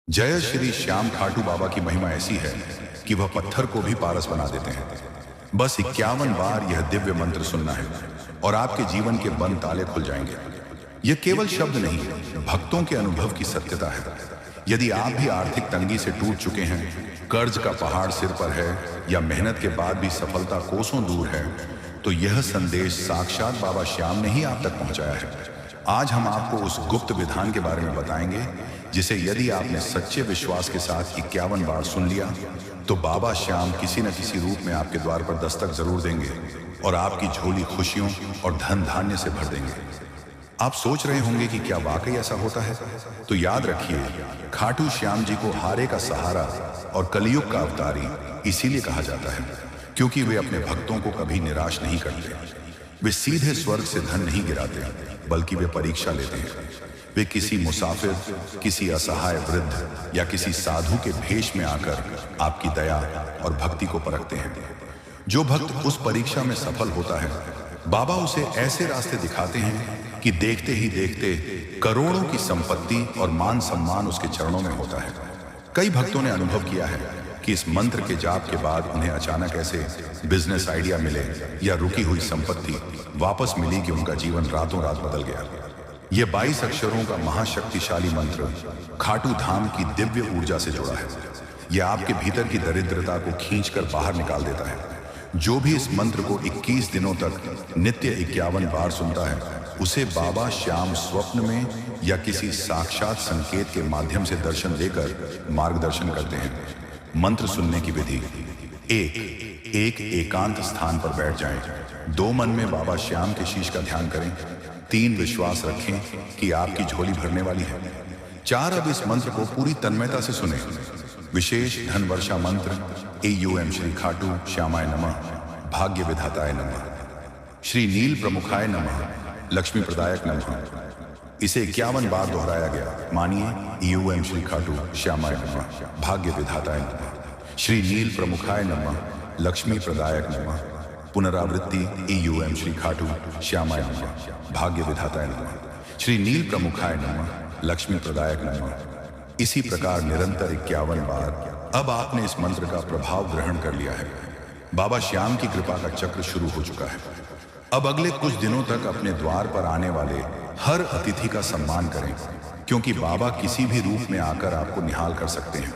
जय श्री श्याम खाटू बाबा की महिमा ऐसी है कि वह पत्थर को भी पारस बना देते हैं। बस 51 बार यह दिव्य मंत्र सुनना है और आपके जीवन के बंद ताले खुल जाएंगे। यह केवल शब्द नहीं है, भक्तों के अनुभव की सत्यता है। यदि आप भी आर्थिक तंगी से टूट चुके हैं, कर्ज का पहाड़ सिर पर है या मेहनत के बाद भी सफलता कोसों दूर है, तो यह संदेश साक्षात बाबा श्याम ने ही आप तक पहुंचाया है। आज हम आपको उस गुप्त विधान के बारे में बताएंगे जिसे यदि आपने सच्चे विश्वास के साथ 51 बार सुन लिया तो बाबा श्याम किसी न किसी रूप में आपके द्वार पर दस्तक जरूर देंगे और आपकी झोली खुशियों और धन धान्य से भर देंगे। आप सोच रहे होंगे कि क्या वाकई ऐसा होता है? तो याद रखिए, खाटू श्याम जी को हारे का सहारा और कलयुग का अवतारी इसीलिए कहा जाता है क्योंकि वे अपने भक्तों को कभी निराश नहीं करते। वे सीधे स्वर्ग से धन नहीं गिराते, बल्कि वे परीक्षा लेते हैं। वे किसी मुसाफिर, किसी असहाय वृद्ध या किसी साधु के भेष में आकर आपकी दया और भक्ति को परखते हैं। जो भक्त उस परीक्षा में सफल होता है, बाबा उसे ऐसे रास्ते दिखाते हैं कि देखते ही देखते करोड़ों की संपत्ति और मान सम्मान उसके चरणों में होता है। कई भक्तों ने अनुभव किया है कि इस मंत्र के जाप के बाद उन्हें अचानक ऐसे बिजनेस आइडिया मिले या रुकी हुई संपत्ति वापस मिली कि उनका जीवन रातों रात बदल गया। ये 22 अक्षरों का महाशक्तिशाली मंत्र खाटू धाम की दिव्य ऊर्जा से जुड़ा है। यह आपके भीतर की दरिद्रता को खींचकर बाहर निकाल देता है। जो भी इस मंत्र को 21 दिनों तक नित्य 51 बार सुनता है, उसे बाबा श्याम स्वप्न में या किसी साक्षात संकेत के माध्यम से दर्शन देकर मार्गदर्शन करते हैं। मंत्र सुनने की विधि: एक एकांत स्थान पर बैठ जाएं। 2 मन में बाबा श्याम के शीश का ध्यान करें। 3 विश्वास रखें कि आपकी झोली भरने वाली है। 4 अब इस मंत्र को पूरी तन्मयता से सुने। विशेष धन वर्षा मंत्र: एयूएम श्री खाटू श्यामाय नमः, भाग्य विधाताय नमः, श्री नील प्रमुखाय नमः, लक्ष्मी प्रदायक नमः। इसे 51 बार दोहराया गया। मानिए, एयूएम श्री खाटू श्यामाय नमः, भाग्य विधाताय नमः, श्री नील प्रमुखाय नमः, लक्ष्मी प्रदायक नमः। पुनरावृत्ति: एयूएम श्री खाटू श्यामाय नमः, भाग्य विधाताय नमः, श्री नील प्रमुखाय नमः, लक्ष्मी प्रदायक नमः। इसी प्रकार निरंतर 51 बार। अब आपने इस मंत्र का प्रभाव ग्रहण कर लिया है। बाबा श्याम की कृपा का चक्र शुरू हो चुका है। अब अगले कुछ दिनों तक अपने द्वार पर आने वाले हर अतिथि का सम्मान करें, क्योंकि बाबा किसी भी रूप में आकर आपको निहाल कर सकते हैं।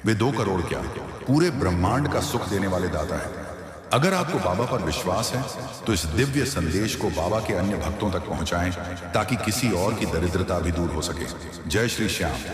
वे 2 करोड़ क्या, पूरे ब्रह्मांड का सुख देने वाले दाता हैं। अगर आपको बाबा पर विश्वास है तो इस दिव्य संदेश को बाबा के अन्य भक्तों तक पहुंचाएं ताकि किसी और की दरिद्रता भी दूर हो सके। जय श्री श्याम।